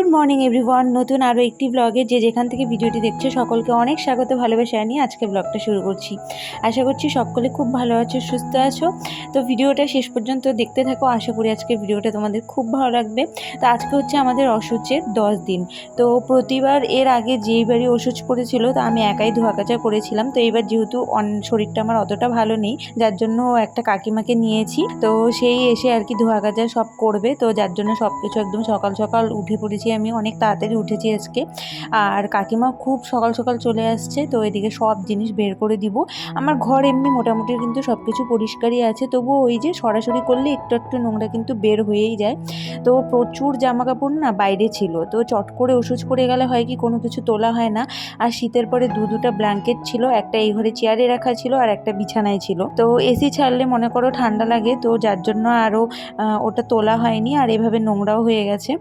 Good morning everyone. নতুন আরও একটি ব্লগে যে যেখান থেকে ভিডিওটি দেখছে সকলকে অনেক স্বাগত, ভালোবাসা নিয়ে আজকে ব্লগটা শুরু করছি। আশা করছি সকলে খুব ভালো আছো, সুস্থ আছো। তো ভিডিওটা শেষ পর্যন্ত দেখতে থাকো, আশা করি আজকে ভিডিওটা তোমাদের খুব ভালো লাগবে। তো আজকে হচ্ছে আমাদের অসুচের 10 দিন। তো প্রতিবার এর আগে যেইবারই অসুচ পড়েছিল তো আমি একাই ধোয়া কাচা করেছিলাম। তো এইবার যেহেতু শরীরটা আমার অতটা ভালো নেই, যার জন্য একটা কাকিমাকে নিয়েছি। তো সেই এসে আর কি ধোয়া কাচা সব করবে। তো যার জন্য সব কিছু একদম সকাল সকাল উঠে পড়েছি, আমি অনেক তাড়াতাড়ি উঠেছি আজকে। আর কাকিমা খুব সকাল সকাল চলে আসছে, তো এদিকে সব জিনিস বের করে দিব। আমার ঘর এমনি মোটামুটি কিন্তু সব কিছু পরিষ্কারই আছে, তবুও ওই যে সরাসরি করলে একটু একটু নোংরা কিন্তু বের হয়েই যায়। তো প্রচুর জামা কাপড় না বাইরে ছিল, তো চট করে ওষুধ করে গেলে হয় কি কোনো কিছু তোলা হয় না। আর শীতের পরে দুটো ব্ল্যাঙ্কেট ছিল, একটা এই ঘরে চেয়ারে রাখা ছিল আর একটা বিছানায় ছিল। তো এসি ছাড়লে মনে করো ঠান্ডা লাগে, তো যার জন্য আরও ওটা তোলা হয়নি আর এভাবে নোংরাও হয়ে গেছে।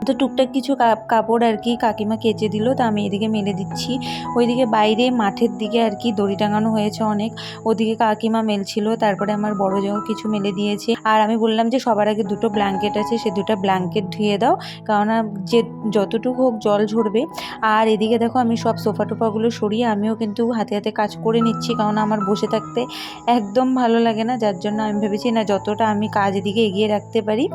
তো টুকটাক কিছু কাপড় আর কি কাকিমা কেচে দিল, তো আমি এদিকে মেলে দিচ্ছি। ওইদিকে বাইরে মাঠের দিকে আর কি দড়ি টাঙানো হয়েছে অনেক, ওদিকে কাকিমা মেলছিল, তারপরে আমার বড় যাও কিছু মেলে দিয়েছে। আর আমি বললাম যে সবার আগে দুটো ব্ল্যাঙ্কেট আছে, সে দুটো ব্ল্যাঙ্কেট ধুয়ে দাও, কেননা যে যতটুকু হোক জল ঝরবে। আর এদিকে দেখো আমি সব সোফা টোফাগুলো সরিয়ে আমিও কিন্তু হাতে হাতে কাজ করে নিচ্ছি, কারণ আমার বসে থাকতে একদম ভালো লাগে না। যার জন্য আমি ভেবেছি না যতটা আমি কাজ এদিকে এগিয়ে রাখতে পারি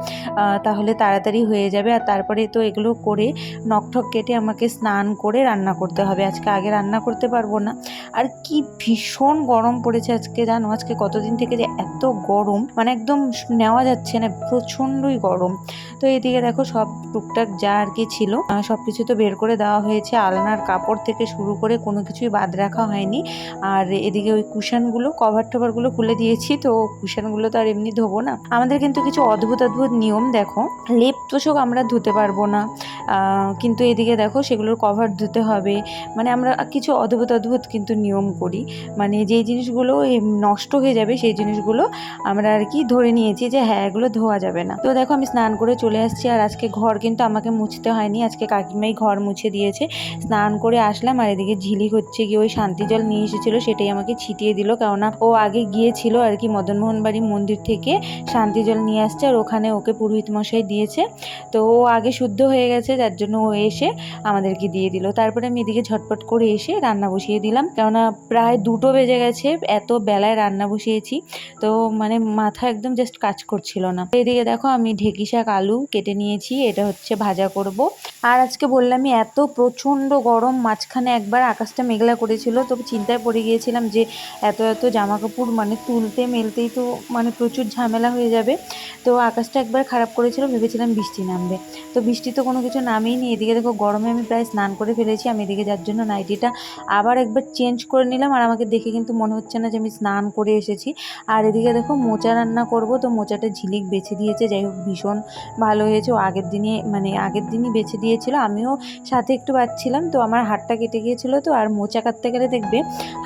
তাহলে তাড়াতাড়ি হয়ে যাবে। আর তারপরে তো এগুলো করে নখঠক কেটে আমাকে স্নান করে রান্না করতে হবে। আজকে আগে রান্না করতে পারবো না। আর কি ভীষণ গরম পড়েছে আজকে, জানো আজকে কতদিন থেকে যে এত গরম, মানে একদম নেওয়া যাচ্ছে না, প্রচণ্ডই গরম। তো এদিকে দেখো সব টুকটাক যা আর কি ছিল সব কিছু তো বের করে দেওয়া হয়েছে, আলনার কাপড় থেকে শুরু করে কোনো কিছুই বাদ রাখা হয়নি। আর এদিকে ওই কুশনগুলো কভার টভারগুলো খুলে দিয়েছি, তো কুশনগুলো তো আর এমনি ধোবো না। আমাদের কিন্তু কিছু অদ্ভুত অদ্ভুত নিয়ম, দেখো লেপ তোষক আমরা ধুতে পারবো না, কিন্তু এদিকে দেখো সেগুলোর কভার ধুতে হবে। মানে আমরা কিছু অদ্ভুত অদ্ভুত কিন্তু নিয়ম করি, মানে যেই জিনিসগুলো নষ্ট হয়ে যাবে সেই জিনিসগুলো আমরা আর কি ধরে নিয়েছি যে হ্যাঁ এগুলো ধোয়া যাবে না। তো দেখো আমি স্নান করে চলে আসছি, আর আজকে ঘর কিন্তু আমাকে মুছতে হয়নি, আজকে কাকিমাই ঘর মুছে দিয়েছে। স্নান করে আসলাম, আর এদিকে ঝিলিক হচ্ছে গিয়ে ওই শান্তি জল নিয়ে এসেছিল, সেটাই আমাকে ছিটিয়ে দিল, কেননা ও আগে গিয়েছিল আর কি মদনমোহন বাড়ি মন্দির থেকে শান্তি জল নিয়ে আসছে, আর ওখানে ওকে পুরোহিত মশাই দিয়েছে। তো ও আগে শুদ্ধ হয়ে গেছে, যার জন্য ও এসে আমাদেরকে দিয়ে দিল। তারপরে আমি এদিকে ঝটপট করে এসে রান্না বসিয়ে দিলাম, কেননা প্রায় 2টো বেজে গেছে, এত বেলায় রান্না বসিয়েছি। তো মানে মাথা একদম জাস্ট কাজ করছিল না। এদিকে দেখো আমি ঢেঁকি শাক আলু কেটে নিয়েছি, এটা হচ্ছে ভাজা করব। আর আজকে বললামই এত প্রচণ্ড গরম, মাঝখানে একবার আকাশটা মেঘলা করেছিল, তো চিন্তায় পড়ে গিয়েছিলাম যে এত এত জামা কাপড় মানে তুলতে মেলতেই তো মানে প্রচুর ঝামেলা হয়ে যাবে। তো আকাশটা একবার খারাপ করেছিল, ভেবেছিলাম বৃষ্টি নামবে, তো বৃষ্টি তো কোনো কিছু নামেইনি। এদিকে দেখো গরমে আমি প্রায় স্নান করে ফেলেছি, আমি এদিকে যার জন্য নাইটিটা আবার একবার চেঞ্জ করে নিলাম, আর আমাকে দেখে কিন্তু মনে হচ্ছে না যে আমি স্নান করে এসেছি। আর এদিকে দেখো মোচা রান্না করব, তো মোচাটা ঝিলিক বেছে দিয়েছে, যাই হোক ভীষণ ভালো হয়েছে। ও আগের দিনই বেছে দিয়েছিল, আমিও সাথে একটু বাচ্ছিলাম, তো আমার হাতটা কেটে গিয়েছিল। তো আর মোচা কাটতে গেলে দেখবে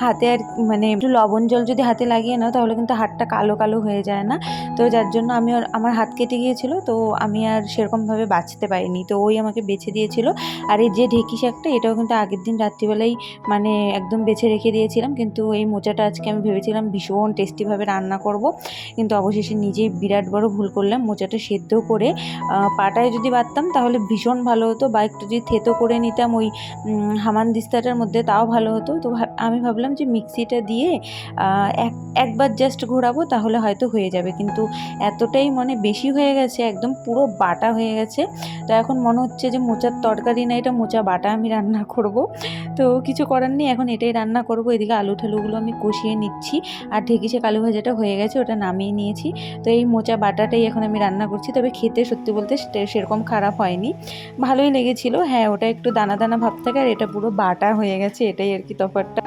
হাতে আর মানে একটু লবণ জল যদি হাতে লাগিয়ে নাও তাহলে কিন্তু হাতটা কালো কালো হয়ে যায় না। তো যার জন্য আমার হাত কেটে গিয়েছিল, তো আমি আর সেরকমভাবে বাছতে পারিনি, তো ওই আমাকে বেছে দিয়েছিল। আর এই যে ঢেঁকি শাকটা এটাও কিন্তু আগের দিন রাত্রিবেলাই মানে একদম বেছে রেখে দিয়েছিলাম, কিন্তু এই মোচাটা আজকে আমি ভেবেছিলাম ভীষণ টেস্টিভাবে রান্না করব, কিন্তু অবশেষে নিজেই বিরাট বড় ভুল করলাম। মোচাটা সেদ্ধ করে পাটায় যদি বাটতাম তাহলে ভীষণ ভালো হতো, বা একটু যদি থেতো করে নিতাম ওই হামানদিস্তাটার মধ্যে তাও ভালো হতো। তো আমি ভাবলাম যে মিক্সিটা দিয়ে একবার জাস্ট ঘোরাবো তাহলে হয়তো হয়ে যাবে, কিন্তু এতটাই মানে বেশি হয়ে গেছে, একদম পুরো বাটা হয়ে গেছে। তো এখন মনে হচ্ছে যে মোচার তরকারি না, এটা মোচা বাটা আমি রান্না করব। তো কিছু করার নেই, এখন এটাই রান্না করব। এদিকে আলু ঠালুগুলো আমি কষিয়ে নিচ্ছি, আর ঢেঁকি শাক আলু ভাজাটা হয়ে গেছে, ওটা নামিয়ে নিয়েছি। তো এই মোচা বাটাটাই এখন আমি রান্না করছি, তবে খেতে সত্যি বলতে সেরকম খারাপ হয়নি, ভালোই লেগেছিল। হ্যাঁ ওটা একটু দানা দানা ভাব থাকে, আর এটা পুরো বাটা হয়ে গেছে, এটাই আর কি তফাৎটা।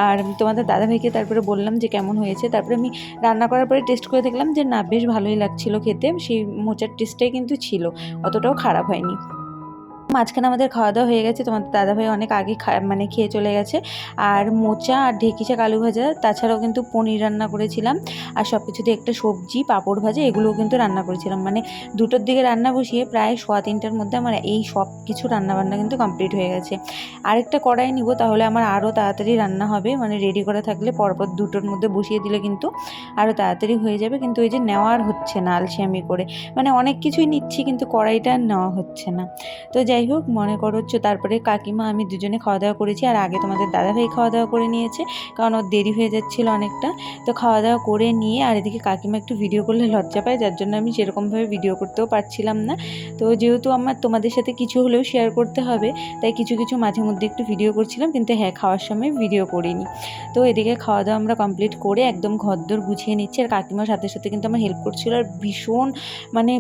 আর তোমাদের দাদাভাইকে তারপরে বললাম যে কেমন হয়েছে, তারপরে আমি রান্না করার পরে টেস্ট করে দেখলাম যে না বেশ ভালোই লাগছিল খেতে, সেই মোচার টেস্টটাই কিন্তু ছিল, অতটাও খারাপ হয়নি। মাঝখানে আমাদের খাওয়া দাওয়া হয়ে গেছে, তোমাদের দাদাভাই অনেক আগে মানে খেয়ে চলে গেছে। আর মোচা আর ঢেঁকি শাক আলু ভাজা, তাছাড়াও কিন্তু পনির রান্না করেছিলাম, আর সব কিছুতে একটা সবজি পাঁপড় ভাজা এগুলোও কিন্তু রান্না করেছিলাম। মানে 2টোর দিকে রান্না বসিয়ে প্রায় 3:15টার মধ্যে আমার এই সব কিছু রান্নাবান্না কিন্তু কমপ্লিট হয়ে গেছে। আরেকটা কড়াই নিব, তাহলে আমার আরও তাড়াতাড়ি রান্না হবে, মানে রেডি করা থাকলে পরপর 2টোর মধ্যে বসিয়ে দিলে কিন্তু আরও তাড়াতাড়ি হয়ে যাবে। কিন্তু ওই যে নেওয়ার হচ্ছে না আলসেমি করে, মানে অনেক কিছুই নিচ্ছি কিন্তু কড়াইটা নেওয়া হচ্ছে না। তো যাই হোক, মনে করো তারপরে কাকিমা আমি দুজনে খাওয়া দাওয়া করেছি, আর আগে তোমাদের দাদাভাই খাওয়া দাওয়া করে নিয়েছে, কারণ ওর দেরি হয়ে যাচ্ছিলো অনেকটা। তো খাওয়া দাওয়া করে নিয়ে আর এদিকে কাকিমা একটু ভিডিও করলে লজ্জা পায়, যার জন্য আমি সেরকমভাবে ভিডিও করতেও পারছিলাম না। তো যেহেতু আমার তোমাদের সাথে কিছু হলেও শেয়ার করতে হবে, তাই কিছু কিছু মাঝে মধ্যে একটু ভিডিও করছিলাম, কিন্তু হ্যাঁ, খাওয়ার সময় ভিডিও করিনি। তো এদিকে খাওয়া দাওয়া আমরা কমপ্লিট করে একদম ঘরদোর গুছিয়ে নিচ্ছি, আর কাকিমার সাথে সাথে কিন্তু আমার হেল্প করছিল। আর ভীষণ মানে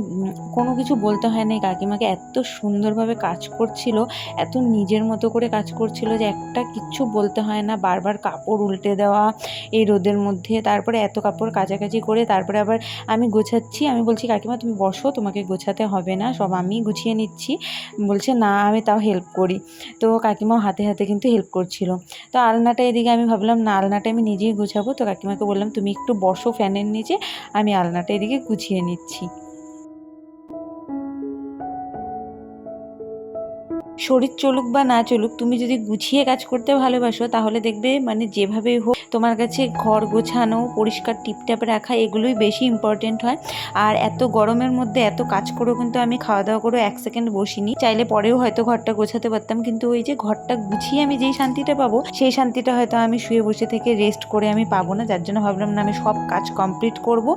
কোনো কিছু বলতে হয় না, কাকিমাকে এত সুন্দরভাবে কাজ করছিল, এত নিজের মতো করে কাজ করছিল যে একটা কিচ্ছু বলতে হয় না। বারবার কাপড় উল্টে দেওয়া এই রোদের মধ্যে, তারপরে এত কাপড় কাচাকাচি করে তারপরে আবার আমি গোছাচ্ছি। আমি বলছি কাকিমা তুমি বসো, তোমাকে গোছাতে হবে না, সব আমি গুছিয়ে নিচ্ছি। বলছে না, আমি তাও হেল্প করি। তো কাকিমাও হাতে হাতে কিন্তু হেল্প করছিল। তো আলনাটা এদিকে আমি ভাবলাম না, আলনাটা আমি নিজেই গুছাবো। তো কাকিমাকে বললাম তুমি একটু বসো ফ্যানের নিচে, আমি আলনাটা এদিকে গুছিয়ে নিচ্ছি। শরীর চলুক বা না চলুক, তুমি যদি গুছিয়ে কাজ করতে ভালোবাসো তাহলে দেখবে মানে যেভাবেই হোক তোমার কাছে ঘর গোছানো, পরিষ্কার টিপটাপ রাখা এগুলোই বেশি ইম্পর্টেন্ট হয়। আর এত গরমের মধ্যে এত কাজ করেও কিন্তু আমি খাওয়া দাওয়া করে 1 সেকেন্ড বসিনি, চাইলে পরেও হয়তো ঘরটা গোছাতে পারতাম, কিন্তু ওই যে ঘরটা গুছিয়ে আমি যেই শান্তিটা পাবো সেই শান্তিটা হয়তো আমি শুয়ে বসে থেকে রেস্ট করে আমি পাবো না। যার জন্য ভাবলাম না, আমি সব কাজ কমপ্লিট করব,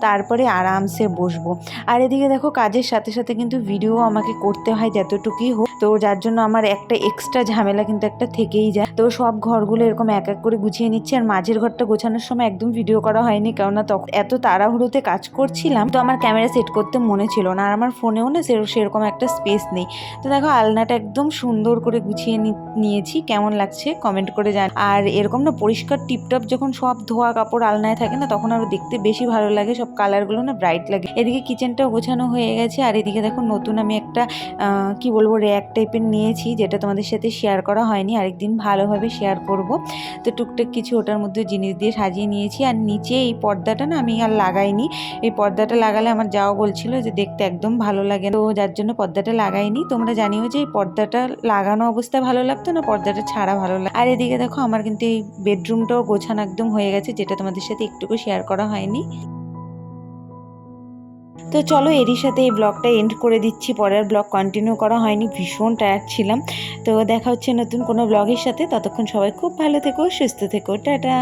তারপরে আরামসে বসবো। আর এদিকে দেখো কাজের সাথে সাথে কিন্তু ভিডিও আমাকে করতে হয় যতটুকুই হোক, তো যার জন্য আমার একটা এক্সট্রা ঝামেলা কিন্তু একটা থেকেই যায়। তো সব ঘরগুলো এরকম এক এক করে গুছিয়ে নিচ্ছি। আর মাঝের ঘরটা গোছানোর সময় একদম ভিডিও করা হয়নি, কেননা তখন এত তাড়াহুড়োতে কাজ করছিলাম, তো আমার ক্যামেরা সেট করতে মনে ছিল না, আর আমার ফোনেও না সেরকম একটা স্পেস নেই। তো দেখো আলনাটা একদম সুন্দর করে গুছিয়ে নিয়েছি, কেমন লাগছে কমেন্ট করে জান। আর এরকম না পরিষ্কার টিপটপ যখন সব ধোয়া কাপড় আলনায় থাকে না, তখন আরো দেখতে বেশি ভালো লাগে, সব কালারগুলো না ব্রাইট লাগে। এদিকে কিচেনটাও গোছানো হয়ে গেছে, আর এদিকে দেখো নতুন আমি একটা কি বলবো র্যাক টাইপের নিয়েছি, যেটা তোমাদের সাথে শেয়ার করা হয়নি, আরেকদিন ভালোভাবে শেয়ার করব। তো টুকটাক কিছু ওটার মধ্যে জিনিস দিয়ে সাজিয়ে নিয়েছি। আর নিচে এই পর্দাটা না আমি আর লাগাইনি, এই পর্দাটা লাগালে আমার যাও বলছিল যে দেখতে একদম ভালো লাগে, তো যার জন্য পর্দাটা লাগাইনি। তোমরা জানিও যে এই পর্দাটা লাগানো অবস্থায় ভালো লাগতো না পর্দাটা ছাড়া ভালো লাগে। আর এদিকে দেখো আমার কিন্তু এই বেডরুমটাও গোছানো একদম হয়ে গেছে, যেটা তোমাদের সাথে একটুকু শেয়ার করা হয়নি। তো চলো এরই সাথে এই ব্লগটা এন্ড করে দিচ্ছি, পরের ব্লগ কন্টিনিউ করা হয়নি, ভীষণ টায়ার্ড ছিলাম। তো দেখা হচ্ছে নতুন কোনো ব্লগের সাথে, ততক্ষণ সবাই খুব ভালো থেকো, সুস্থ থেকো, টাটা।